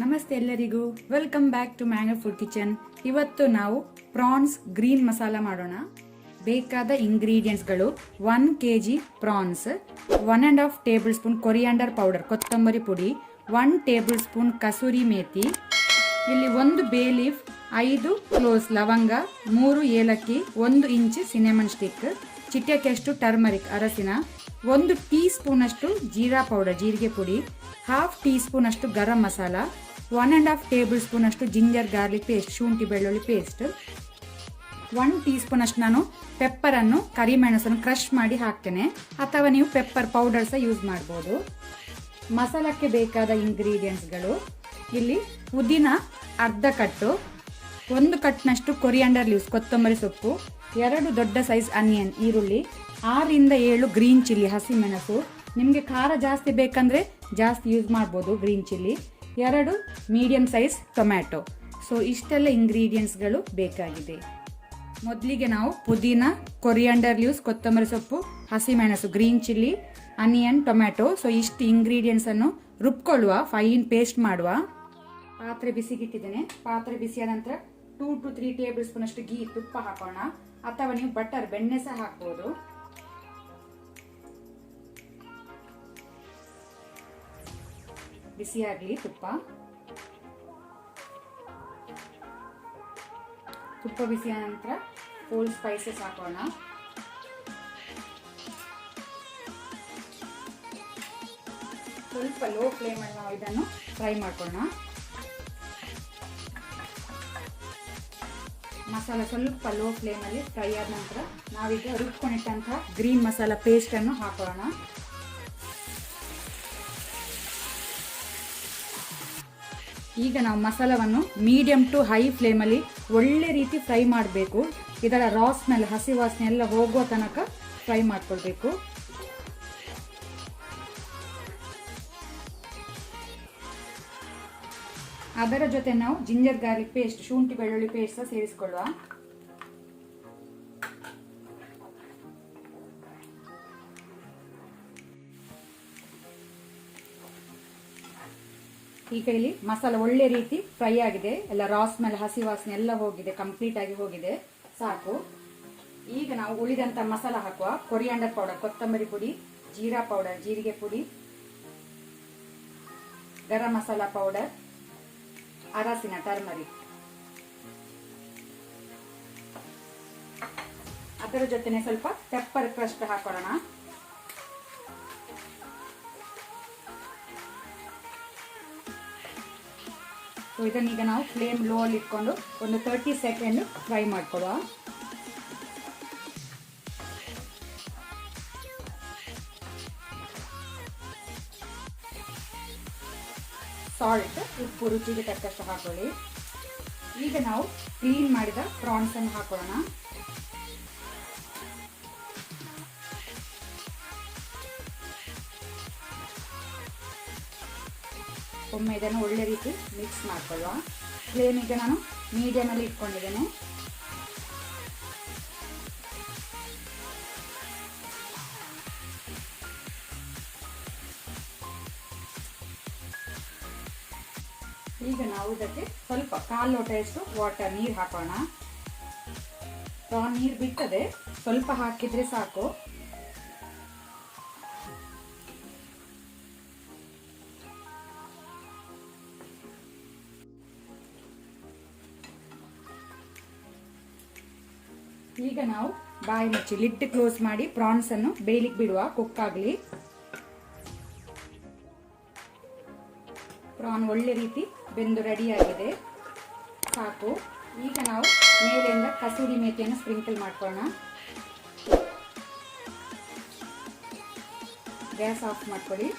ನಮಸ್ತೆ ಎಲ್ಲರಿಗೂ, welcome back to mango food kitchen. ಇವತ್ತು ನಾವು ಪ್ರಾನ್ಸ್ ಗ್ರೀನ್ ಮಸಾಲ ಮಾಡೋಣ. ಬೇಕಾದ ಇಂಗ್ರೀಡಿಯೆಂಟ್ಸ್ಗಳು 1 kg prawns, 1.5 table spoon coriander powder ಕೊತ್ತಂಬರಿ ಪುಡಿ, 1 ಟೇಬಲ್ ಸ್ಪೂನ್ ಕಸೂರಿ ಮೇಥಿ, ಇಲ್ಲಿ 1 ಬೇ ಲೀಫ್, 5 ಕ್ಲೋಸ್ ಲವಂಗ, 3 ಏಲಕ್ಕಿ, 1 ಇಂಚ್ ಸಿನೆಮನ್ ಸ್ಟಿಕ್, ಚಿಟಿಕೆಯಷ್ಟು ಟರ್ಮರಿಕ್ ಅರಸಿನ, 1 ಟೀ ಸ್ಪೂನ್ ಅಷ್ಟು ಜೀರಾ ಪೌಡರ್ ಜೀರಿಗೆ ಪುಡಿ, 1/2 ಟೀ ಸ್ಪೂನ್ ಅಷ್ಟು ಗರಂ ಮಸಾಲ, 1.5 ಟೇಬಲ್ ಸ್ಪೂನ್ ಅಷ್ಟು ಜಿಂಜರ್ ಗಾರ್ಲಿಕ್ ಪೇಸ್ಟ್ ಶುಂಠಿ ಬೆಳ್ಳುಳ್ಳಿ ಪೇಸ್ಟ್, 1 ಟೀ ಸ್ಪೂನ್ ಅಷ್ಟು ನಾನು ಪೆಪ್ಪರ್ ಅನ್ನು ಕರಿಮೆಣಸನ್ನು ಕ್ರಷ್ ಮಾಡಿ ಹಾಕ್ತೇನೆ, ಅಥವಾ ನೀವು ಪೆಪ್ಪರ್ ಪೌಡರ್ ಸಹ ಯೂಸ್ ಮಾಡ್ಬೋದು. ಮಸಾಲಕ್ಕೆ ಬೇಕಾದ ಇಂಗ್ರೀಡಿಯೆಂಟ್ಸ್ಗಳು ಇಲ್ಲಿ ಪುದೀನ ಅರ್ಧ ಕಟ್ಟು, 1 ಕಟ್ನಷ್ಟು ಕೊರಿಯಾಂಡರ್ ಲೀವ್ಸ್ ಕೊತ್ತಂಬರಿ ಸೊಪ್ಪು, 2 ದೊಡ್ಡ ಸೈಜ್ ಆನಿಯನ್ ಈರುಳ್ಳಿ, 6 ರಿಂದ 7 ಗ್ರೀನ್ ಚಿಲ್ಲಿ ಹಸಿಮೆಣಸು, ನಿಮಗೆ ಖಾರ ಜಾಸ್ತಿ ಬೇಕಂದ್ರೆ ಜಾಸ್ತಿ ಯೂಸ್ ಮಾಡ್ಬೋದು green chilli, 2 medium size tomato. So ಇಷ್ಟೆಲ್ಲ ಇಂಗ್ರೀಡಿಯೆಂಟ್ಸ್ಗಳು ಬೇಕಾಗಿದೆ. ಮೊದಲಿಗೆ ನಾವು ಪುದೀನ, ಕೊರಿಯಾಂಡರ್ ಲೀವ್ಸ್, ಕೊತ್ತಂಬರಿ ಸೊಪ್ಪು, ಹಸಿಮೆಣಸು, green chilli, onion, tomato, so ಇಷ್ಟು ಇಂಗ್ರೀಡಿಯೆಂಟ್ಸ್ ಅನ್ನು ರುಬ್ಕೊಳ್ಳುವ, ಫೈನ್ ಪೇಸ್ಟ್ ಮಾಡುವ. ಪಾತ್ರೆ ಬಿಸಿಗಿಟ್ಟಿದ್ದೇನೆ. ಪಾತ್ರೆ ಬಿಸಿಯಾದ ನಂತರ 2 to 3 ಟೇಬಲ್ ಸ್ಪೂನ್ ಅಷ್ಟು ಗೀ ತುಪ್ಪ ಹಾಕೋಣ, ಅಥವಾ ನೀವು ಬಟರ್ ಬೆಣ್ಣೆ ಸಹ ಹಾಕ್ಬೋದು. ಬಿಸಿಯಾಗಲಿ ತುಪ್ಪ. ತುಪ್ಪ ಬಿಸಿಯಾದ ನಂತರ ಹೋಲ್ ಸ್ಪೈಸಸ್ ಹಾಕೋಣ. ಸ್ವಲ್ಪ ಲೋ ಫ್ಲೇಮಲ್ಲಿ ನಾವು ಇದನ್ನು ಫ್ರೈ ಮಾಡ್ಕೊಳ್ಳೋಣ. ಮಸಾಲ ಸ್ವಲ್ಪ ಲೋ ಫ್ಲೇಮಲ್ಲಿ ಫ್ರೈ ಆದ ನಂತರ ನಾವೀಗ ರುಬ್ಕೊಂಡಿಟ್ಟಂತಹ ಗ್ರೀನ್ ಮಸಾಲ ಪೇಸ್ಟ್ ಅನ್ನು ಹಾಕೋಣ. ಈಗ ನಾವು ಮಸಾಲವನ್ನು ಮೀಡಿಯಂ ಟು ಹೈ ಫ್ಲೇಮಲ್ಲಿ ಒಳ್ಳೆ ರೀತಿ ಫ್ರೈ ಮಾಡಬೇಕು. ಇದರ ರಾ ಸ್ಮೆಲ್, ಹಸಿ ವಾಸನೆ ಎಲ್ಲ ಹೋಗುವ ತನಕ ಫ್ರೈ ಮಾಡ್ಕೊಳ್ಬೇಕು. ಅದರ ಜೊತೆ ನಾವು ಜಿಂಜರ್ ಗಾರ್ಲಿಕ್ ಪೇಸ್ಟ್ ಶುಂಠಿ ಬೆಳ್ಳುಳ್ಳಿ ಪೇಸ್ಟ್ ಸಹ ಸೇರಿಸಿಕೊಳ್ಳುವ. ಈಗ ಇಲ್ಲಿ ಮಸಾಲ ಒಳ್ಳೆ ರೀತಿ ಫ್ರೈ ಆಗಿದೆ, ಎಲ್ಲ ರಾ ಸ್ಮೆಲ್ ಹಸಿ ವಾಸನೆ ಎಲ್ಲ ಹೋಗಿದೆ, ಕಂಪ್ಲೀಟ್ ಆಗಿ ಹೋಗಿದೆ, ಸಾಕು. ಈಗ ನಾವು ಉಳಿದಂತ ಮಸಾಲ ಹಾಕುವ. ಕೊರಿಯಾಂಡರ್ ಪೌಡರ್ ಕೊತ್ತಂಬರಿ ಪುಡಿ, ಜೀರಾ ಪೌಡರ್ ಜೀರಿಗೆ ಪುಡಿ, ಗರಂ ಮಸಾಲ ಪೌಡರ್, ಅರಸಿನ ಟರ್ಮರಿಕ್, ಅದರ ಜೊತೆನೆ ಸ್ವಲ್ಪ ಪೆಪ್ಪರ್ ಕ್ರಷ್ ಹಾಕೋಣ. ಸೊ ಇದನ್ನೀಗ ನಾವು ಫ್ಲೇಮ್ ಲೋ ಅಲ್ಲಿ ಇಟ್ಕೊಂಡು ಒಂದು 30 ಸೆಕೆಂಡ್ ಫ್ರೈ ಮಾಡ್ಕೊಳ್ಳುವ. ಸಾಲ್ಟ್, ಉಪ್ಪು ರುಚಿಗೆ ತಕ್ಕಷ್ಟು ಹಾಕೊಳ್ಳಿ. ಈಗ ನಾವು ಕ್ಲೀನ್ ಮಾಡಿದ ಪ್ರಾನ್ಸ್ ಅನ್ನು ಹಾಕೊಳ್ಳೋಣ. ಒಮ್ಮೆ ಇದನ್ನು ಒಳ್ಳೆ ರೀತಿ ಮಿಕ್ಸ್ ಮಾಡ್ಕೊಳ್ಳುವ. ಫ್ಲೇಮ್ ಈಗ ನಾನು ಮೀಡಿಯಂ ಅಲ್ಲಿ ಇಟ್ಕೊಂಡಿದ್ದೇನೆ. ಈಗ ನಾವು ಇದಕ್ಕೆ ಸ್ವಲ್ಪ 1/4 ಲೋಟದಷ್ಟು ವಾಟರ್ ನೀರು ಹಾಕೋಣ. ಪ್ರಾನ್ ನೀರು ಬಿಟ್ಟದೆ, ಸ್ವಲ್ಪ ಹಾಕಿದ್ರೆ ಸಾಕು. ಈಗ ನಾವು ಬಾಯಿ ಮುಚ್ಚಿ ಲಿಡ್ ಕ್ಲೋಸ್ ಮಾಡಿ ಪ್ರಾನ್ಸ್ ಅನ್ನು ಬೇಯಲಿಕ್ಕೆ ಬಿಡುವ, ಕುಕ್ ಆಗಲಿ. ಪ್ರಾನ್ ಒಳ್ಳೆ ರೀತಿ ಬೆಂದು ರೆಡಿ ಆಗಿದೆ, ಸಾಕು. ಈಗ ನಾವು ಮೇಲಿಂದ ಕಸೂರಿ ಮೇಥಿಯನ್ನು ಸ್ಪ್ರಿಂಕಲ್ ಮಾಡ್ಕೊಳ್ಳೋಣ. ಗ್ಯಾಸ್ ಆಫ್ ಮಾಡ್ಕೊಳ್ಳಿ.